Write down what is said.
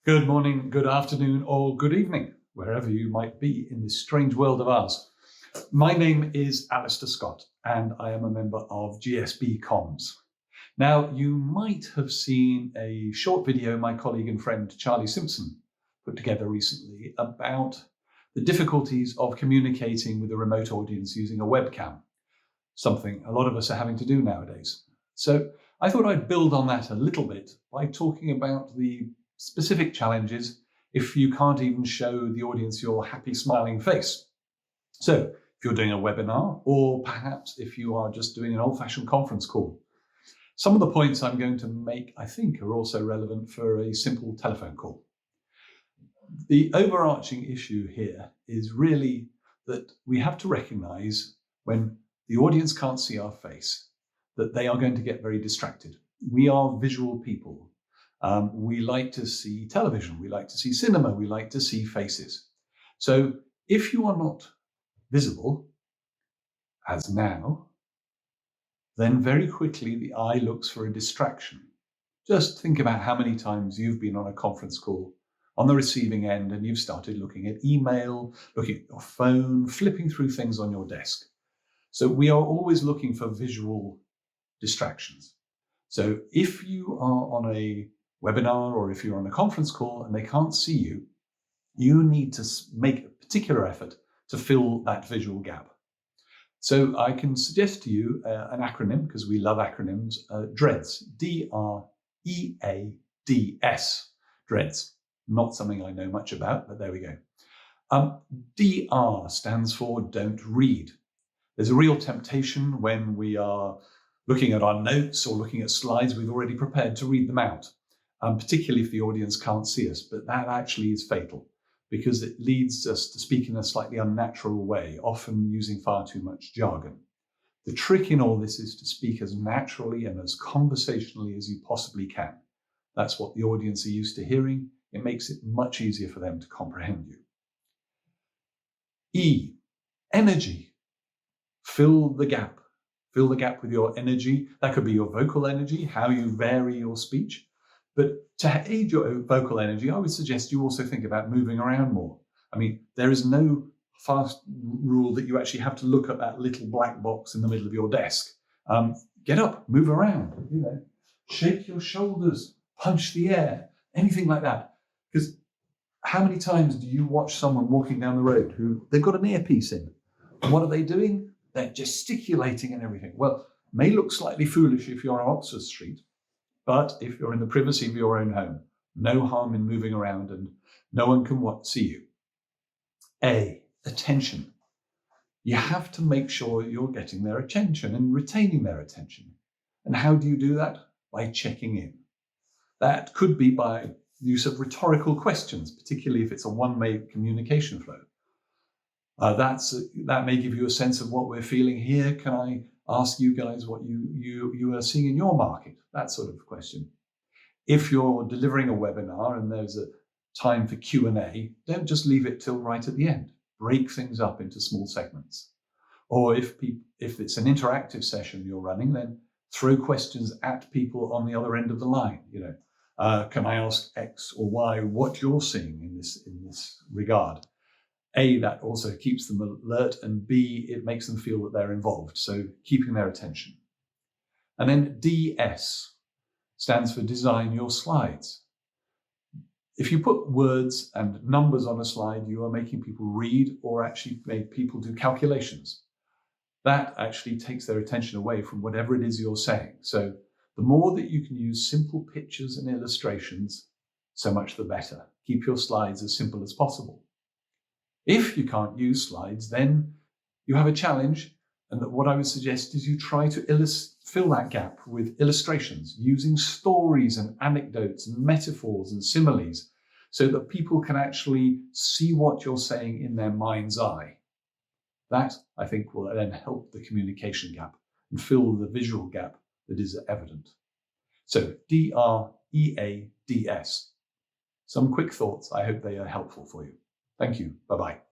Good morning, good afternoon, or good evening, wherever you might be in this strange world of ours. My name is Alistair Scott, and I am a member of GSB Comms. Now, you might have seen a short video my colleague and friend Charlie Simpson put together recently about the difficulties of communicating with a remote audience using a webcam, something a lot of us are having to do nowadays. So I thought I'd build on that a little bit by talking about the specific challenges if you can't even show the audience your happy, smiling face. So if you're doing a webinar, or perhaps if you are just doing an old-fashioned conference call, some of the points I'm going to make, I think, are also relevant for a simple telephone call. The overarching issue here is really that we have to recognize when the audience can't see our face, that they are going to get very distracted. We are visual people. We like to see television, we like to see cinema, we like to see faces. So if you are not visible, as now, then very quickly the eye looks for a distraction. Just think about how many times you've been on a conference call on the receiving end and you've started looking at email, looking at your phone, flipping through things on your desk. So we are always looking for visual distractions. So if you are on a webinar or if you're on a conference call and they can't see you, you need to make a particular effort to fill that visual gap. So I can suggest to you an acronym, because we love acronyms, DREADS, D-R-E-A-D-S, DREADS. Not something I know much about, but there we go. DR stands for don't read. There's a real temptation when we are looking at our notes or looking at slides we've already prepared to read them out, particularly if the audience can't see us. But that actually is fatal because it leads us to speak in a slightly unnatural way, often using far too much jargon. The trick in all this is to speak as naturally and as conversationally as you possibly can. That's what the audience are used to hearing. It makes it much easier for them to comprehend you. E, energy. Fill the gap. Fill the gap with your energy. That could be your vocal energy, how you vary your speech. But to aid your vocal energy, I would suggest you also think about moving around more. I mean, there is no fast rule that you actually have to look at that little black box in the middle of your desk. Get up, move around, shake your shoulders, punch the air, anything like that. Because how many times do you watch someone walking down the road who they've got an earpiece in? And what are they doing? They're gesticulating and everything. Well, may look slightly foolish if you're on Oxford Street, but if you're in the privacy of your own home, no harm in moving around and no one can see you. A, attention. You have to make sure you're getting their attention and retaining their attention. And how do you do that? By checking in. That could be by use of rhetorical questions, particularly if it's a one-way communication flow. That may give you a sense of what we're feeling here. Can I ask you guys what you are seeing in your market? That sort of question. If you're delivering a webinar and there's a time for Q&A, don't just leave it till right at the end. Break things up into small segments. Or if it's an interactive session you're running, then throw questions at people on the other end of the line. Can I ask X or Y what you're seeing in this regard? A, that also keeps them alert, and B, it makes them feel that they're involved, so keeping their attention. And then DS stands for design your slides. If you put words and numbers on a slide, you are making people read or actually make people do calculations. That actually takes their attention away from whatever it is you're saying. So the more that you can use simple pictures and illustrations, so much the better. Keep your slides as simple as possible. If you can't use slides, then you have a challenge, and what I would suggest is you try to fill that gap with illustrations, using stories and anecdotes and metaphors and similes, so that people can actually see what you're saying in their mind's eye. That, I think, will then help the communication gap and fill the visual gap that is evident. So DREADS. Some quick thoughts. I hope they are helpful for you. Thank you. Bye-bye.